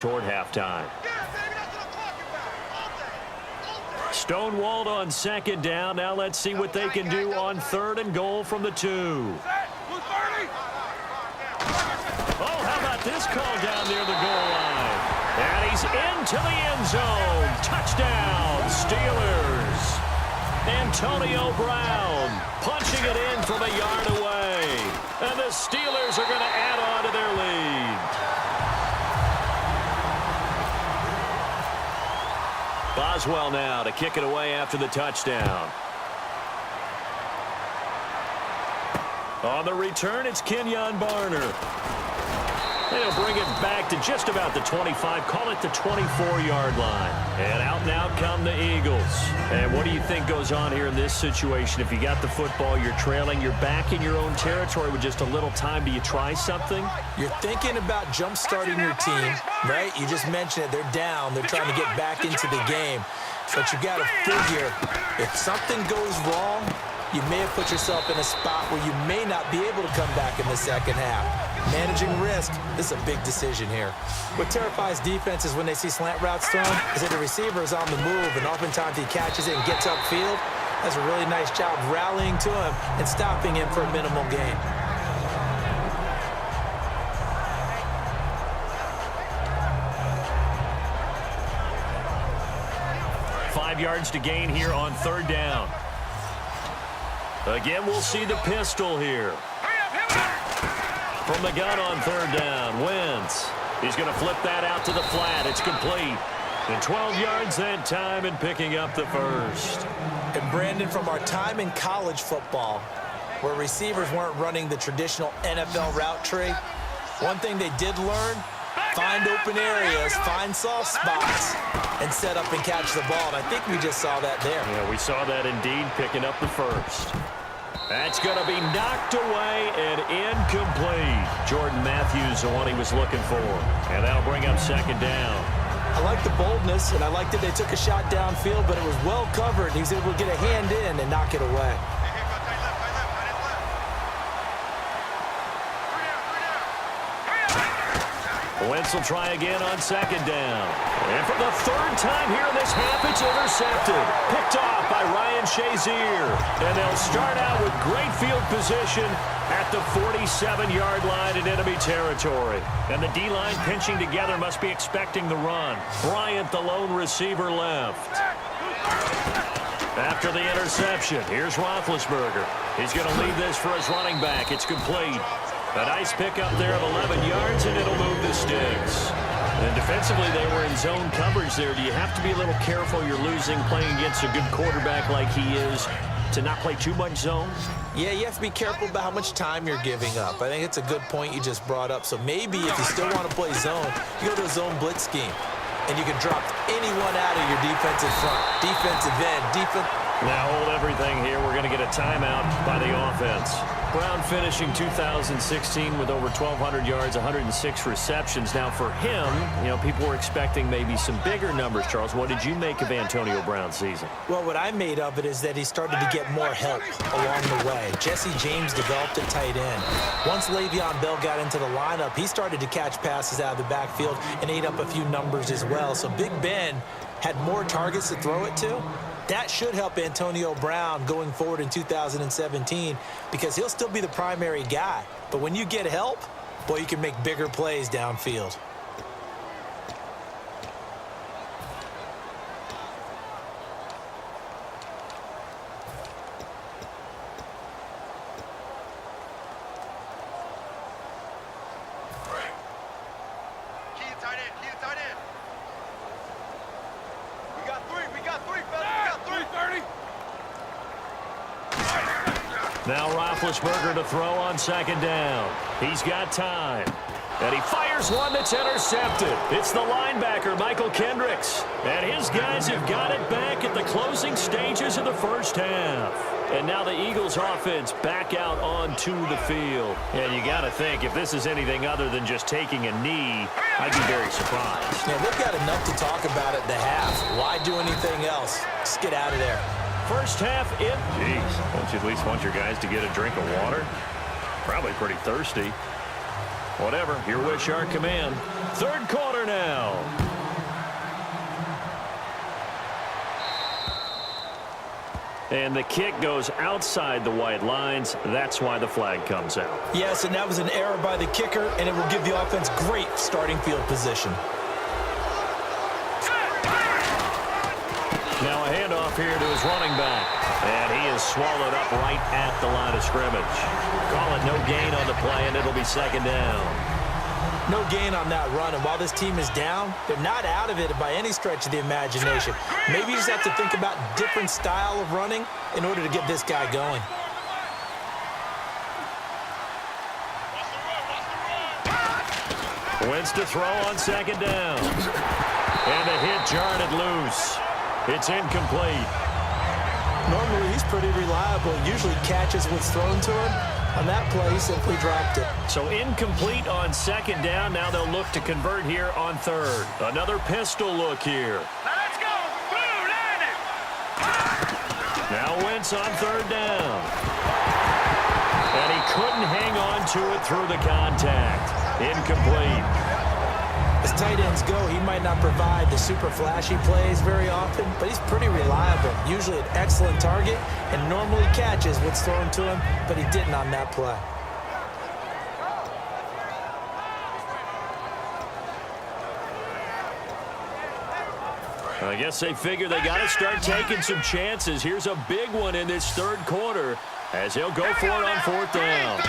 toward halftime. Stonewalled on second down. Now let's see what they can do on third and goal from the 2. Oh, how about this call down near the goal line? And he's into the end zone. Touchdown, Steelers. Antonio Brown punching it in from a yard away. And the Steelers are going to add on to their lead. Boswell now to kick it away after the touchdown. On the return, it's Kenyon Barner. They'll bring it back to just about the 25, call it the 24-yard line. And out come the Eagles. And what do you think goes on here in this situation? If you got the football, you're trailing, you're back in your own territory with just a little time. Do you try something? You're thinking about jump-starting your team, right? You just mentioned it. They're down. They're trying to get back into the game. But you got to figure, if something goes wrong, you may have put yourself in a spot where you may not be able to come back in the second half. Managing risk, this is a big decision here. What terrifies defenses when they see slant routes thrown is that the receiver is on the move, and oftentimes he catches it and gets upfield. Does a really nice job rallying to him and stopping him for a minimal gain. Five yards to gain here on third down. Again, we'll see the pistol here. From the gun on third down, Wentz. He's going to flip that out to the flat. It's complete. And 12 yards that time and picking up the first. And Brandon, from our time in college football, where receivers weren't running the traditional NFL route tree, one thing they did learn, find open areas, find soft spots, and set up and catch the ball. And I think we just saw that there. Yeah, we saw that indeed, picking up the first. That's going to be knocked away and incomplete. Jordan Matthews, the one he was looking for. And that'll bring up second down. I like the boldness, and I like that they took a shot downfield, but it was well covered. He was able to get a hand in and knock it away. Wentz will try again on second down. And for the third time here in this half, it's intercepted. Picked off by Ryan Shazier. And they'll start out with great field position at the 47-yard line in enemy territory. And the D-line pinching together must be expecting the run. Bryant, the lone receiver, left. After the interception, here's Roethlisberger. He's going to lead this for his running back. It's complete. A nice pickup there of 11 yards, and it'll move the sticks. And defensively, they were in zone coverage there. Do you have to be a little careful? You're losing playing against a good quarterback like he is to not play too much zone? Yeah, you have to be careful about how much time you're giving up. I think it's a good point you just brought up. So maybe if you still want to play zone, you go to a zone blitz scheme, and you can drop anyone out of your defensive front, defensive end, defense. Now hold everything here. We're going to get a timeout by the offense. Brown finishing 2016 with over 1,200 yards, 106 receptions. Now for him, people were expecting maybe some bigger numbers, Charles. What did you make of Antonio Brown's season? Well, what I made of it is that he started to get more help along the way. Jesse James developed at tight end. Once Le'Veon Bell got into the lineup, he started to catch passes out of the backfield and ate up a few numbers as well. So Big Ben had more targets to throw it to. That should help Antonio Brown going forward in 2017 because he'll still be the primary guy. But when you get help, boy, you can make bigger plays downfield. Now Roethlisberger to throw on second down. He's got time. And he fires one that's intercepted. It's the linebacker, Michael Kendricks. And his guys have got it back at the closing stages of the first half. And now the Eagles offense back out onto the field. And you got to think, if this is anything other than just taking a knee, I'd be very surprised. Yeah, they've got enough to talk about at the half. Why do anything else? Just get out of there. First half in. Jeez, don't you at least want your guys to get a drink of water? Probably pretty thirsty. Whatever, your wish, our command. Third quarter now. And the kick goes outside the white lines. That's why the flag comes out. Yes, and that was an error by the kicker, and it will give the offense great starting field position. Now a handoff here to his running back. And he is swallowed up right at the line of scrimmage. Call it no gain on the play, and it'll be second down. No gain on that run, and while this team is down, they're not out of it by any stretch of the imagination. Maybe you just have to think about different style of running in order to get this guy going. Wins to throw on second down. And a hit jarred it loose. It's incomplete. Normally, he's pretty reliable. Usually catches what's thrown to him. On that play, he simply dropped it. So incomplete on second down. Now they'll look to convert here on third. Another pistol look here. Let's go. Blue, land it. Now Wentz on third down. And he couldn't hang on to it through the contact. Incomplete. As tight ends go, he might not provide the super flashy plays very often, but he's pretty reliable. Usually an excellent target and normally catches what's thrown to him, but he didn't on that play. I guess they figure they got to start taking some chances. Here's a big one in this third quarter as he'll go for it on fourth down.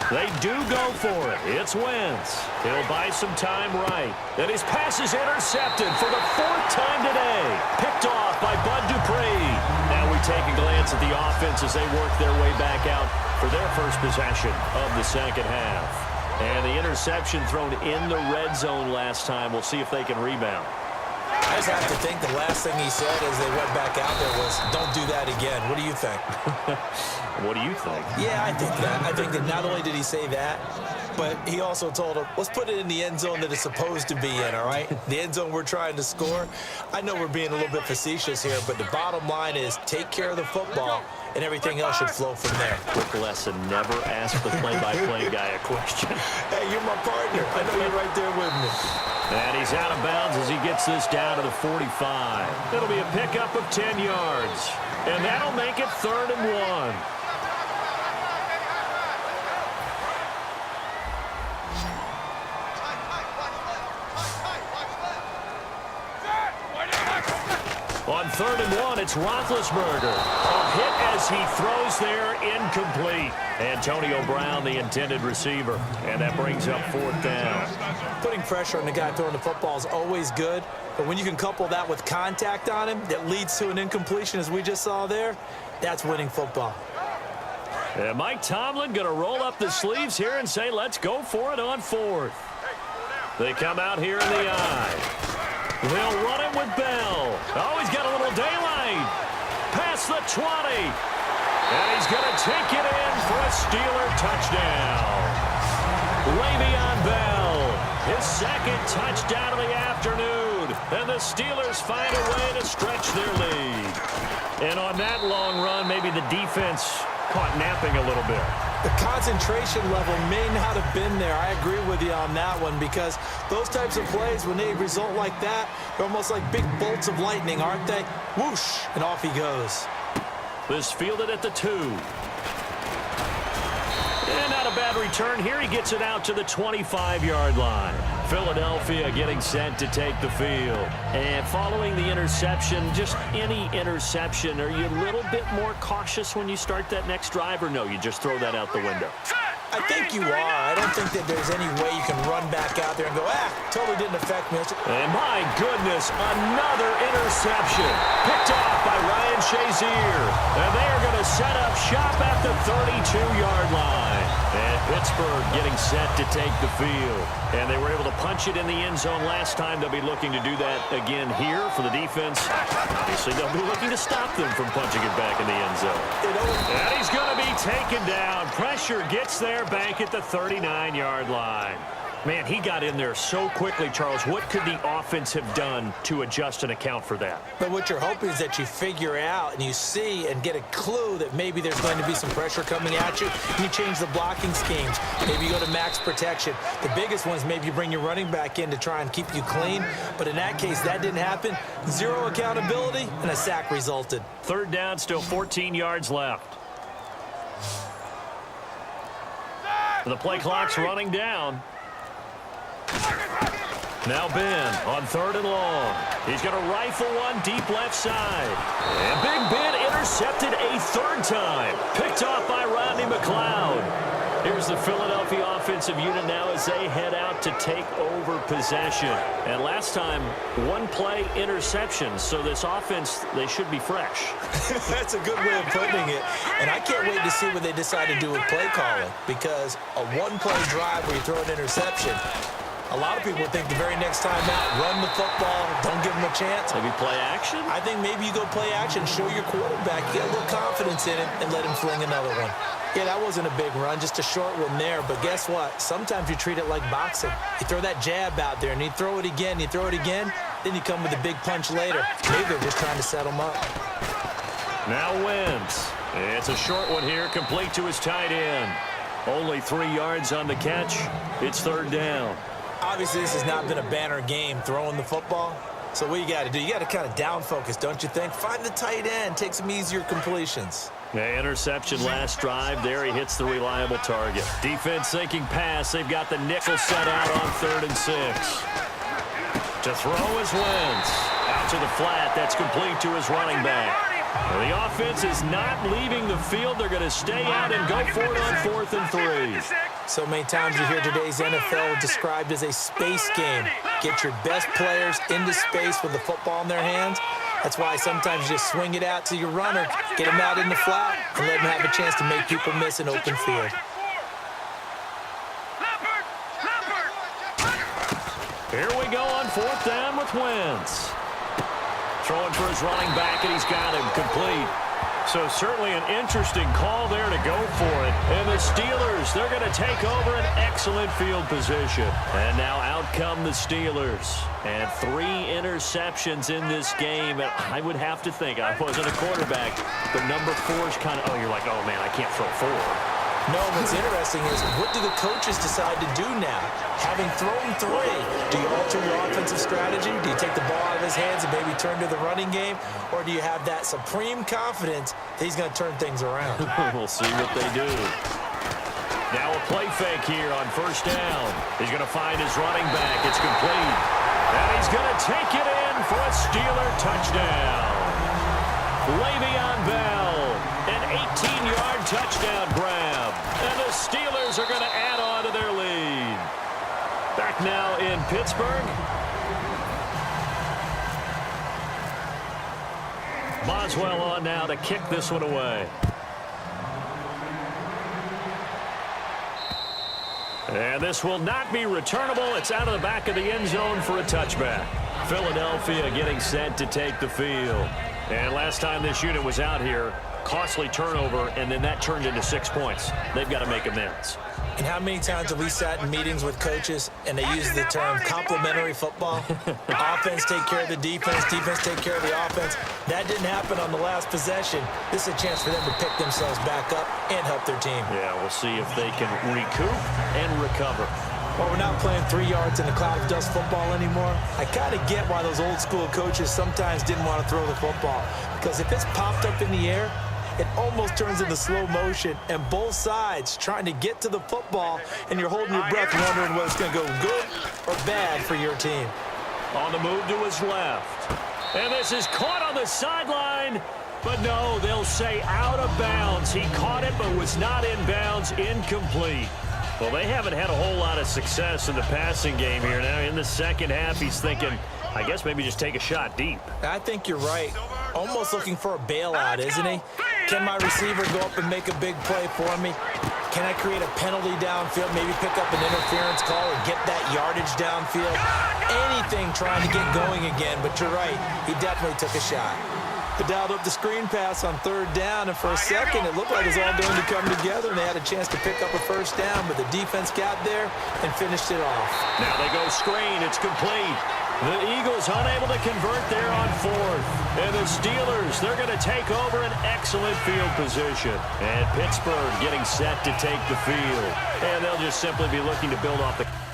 They do go for it. It's Wentz. He'll buy some time right. And his pass is intercepted for the fourth time today. Picked off by Bud Dupree. Now we take a glance at the offense as they work their way back out for their first possession of the second half. And the interception thrown in the red zone last time. We'll see if they can rebound. I just have to think the last thing he said as they went back out there was, don't do that again. What do you think? What do you think? Yeah, I think that. I think that not only did he say that, but he also told him, let's put it in the end zone that it's supposed to be in, all right? The end zone we're trying to score. I know we're being a little bit facetious here, but the bottom line is take care of the football, and everything else should flow from there. Quick lesson, never ask the play-by-play guy a question. Hey, you're my partner. I know you're right there with me. And he's out of bounds as he gets this down to the 45. It'll be a pickup of 10 yards. And that'll make it 3rd and 1. On 3rd and 1, it's Roethlisberger. A hit as he throws there, incomplete. Antonio Brown, the intended receiver. And that brings up 4th down. Putting pressure on the guy throwing the football is always good. But when you can couple that with contact on him that leads to an incompletion, as we just saw there, that's winning football. And Mike Tomlin going to roll up the sleeves here and say, let's go for it on 4th. They come out here in the eye. They'll run it with Bell. Oh, he's got a little daylight. Past the 20. And he's going to take it in for a Steeler touchdown. Le'Veon Bell, his 2nd touchdown of the afternoon. And the Steelers find a way to stretch their lead. And on that long run, maybe the defense caught napping a little bit. The concentration level may not have been there. I agree with you on that one because those types of plays, when they result like that, they're almost like big bolts of lightning, aren't they? Whoosh, and off he goes. This fielded at the 2. And not a bad return here. He gets it out to the 25-yard line. Philadelphia getting set to take the field. And following the interception, just any interception, are you a little bit more cautious when you start that next drive, or no, you just throw that out the window? I think you are. I don't think that there's any way you can run back out there and go, totally didn't affect me. And my goodness, another interception. Picked off by Ryan Shazier. And they are going to set up shop at the 32-yard line. And Pittsburgh getting set to take the field. And they were able to punch it in the end zone last time. They'll be looking to do that again here for the defense. Obviously, they'll be looking to stop them from punching it back in the end zone. And he's going to be taken down. Pressure gets there back at the 39-yard line. Man, he got in there so quickly, Charles. What could the offense have done to adjust and account for that? But what you're hoping is that you figure out and you see and get a clue that maybe there's going to be some pressure coming at you, and you change the blocking schemes. Maybe you go to max protection. The biggest one is maybe you bring your running back in to try and keep you clean. But in that case, that didn't happen. Zero accountability, and a sack resulted. Third down, still 14 yards left. The play clock's running down. Now Ben on 3rd and long. He's going to rifle one deep left side. And Big Ben intercepted a 3rd time. Picked off by Rodney McLeod. Here's the Philadelphia offensive unit now as they head out to take over possession. And last time, 1-play interception. So this offense, they should be fresh. That's a good way of putting it. And I can't wait to see what they decide to do with play calling. Because a 1-play drive where you throw an interception, a lot of people think the very next time out, run the football, don't give them a chance. Maybe play action? I think maybe you go play action, show your quarterback, get a little confidence in him, and let him fling another one. Yeah, that wasn't a big run, just a short one there. But guess what? Sometimes you treat it like boxing. You throw that jab out there, and you throw it again, you throw it again, then you come with a big punch later. Maybe they're just trying to set him up. Now Wentz. It's a short one here, complete to his tight end. Only 3 yards on the catch. It's 3rd down. Obviously, this has not been a banner game throwing the football. So what you got to do, you got to kind of down focus, don't you think? Find the tight end, take some easier completions. Yeah, interception last drive. There he hits the reliable target. Defense sinking pass. They've got the nickel set out on 3rd and 6. To throw is Wentz. Out to the flat. That's complete to his running back. Well, the offense is not leaving the field. They're going to stay out and go for it on 4th and 3. So many times you hear today's NFL described as a space game. Get your best players into space with the football in their hands. That's why sometimes you just swing it out to your runner, get him out in the flat, and let him have a chance to make people miss an open field. Here we go on 4th down with Wentz. Throwing for his running back, and he's got him complete. So certainly an interesting call there to go for it. And the Steelers, they're going to take over an excellent field position. And now out come the Steelers. And 3 interceptions in this game. And I would have to think, I wasn't a quarterback, but number 4 is kind of, oh, you're like, oh, man, I can't throw 4. No, what's interesting is what do the coaches decide to do now? Having thrown 3, do you alter your offensive strategy? Do you take the ball out of his hands and maybe turn to the running game? Or do you have that supreme confidence that he's going to turn things around? We'll see what they do. Now a play fake here on 1st down. He's going to find his running back. It's complete. And he's going to take it in for a Steeler touchdown. Le'Veon Bell, an 18-yard touchdown grab. And the Steelers are going to add on to their lead. Back now in Pittsburgh. Boswell on now to kick this one away. And this will not be returnable. It's out of the back of the end zone for a touchback. Philadelphia getting set to take the field. And last time this unit was out here, costly turnover, and then that turned into 6 points. They've got to make amends. And how many times have we sat in meetings with coaches and they use the term complementary football? Offense take care of the defense, defense take care of the offense. That didn't happen on the last possession. This is a chance for them to pick themselves back up and help their team. Yeah, we'll see if they can recoup and recover. Well, we're not playing 3 yards in a cloud of dust football anymore. I kind of get why those old school coaches sometimes didn't want to throw the football. Because if it's popped up in the air, it almost turns into slow motion, and both sides trying to get to the football, and you're holding your breath wondering whether it's going to go good or bad for your team. On the move to his left. And this is caught on the sideline. But no, they'll say out of bounds. He caught it but was not in bounds. Incomplete. Well, they haven't had a whole lot of success in the passing game here. Now in the second half, he's thinking, I guess maybe just take a shot deep. I think you're right. Almost looking for a bailout, isn't he? Can my receiver go up and make a big play for me? Can I create a penalty downfield, maybe pick up an interference call or get that yardage downfield? Anything trying to get going again, but you're right. He definitely took a shot. They dialed up the screen pass on 3rd down, and for a second, it looked like it was all going to come together, and they had a chance to pick up a 1st down, but the defense got there and finished it off. Now they go screen. It's complete. The Eagles unable to convert there on 4th. And the Steelers, they're going to take over an excellent field position. And Pittsburgh getting set to take the field. And they'll just simply be looking to build off the...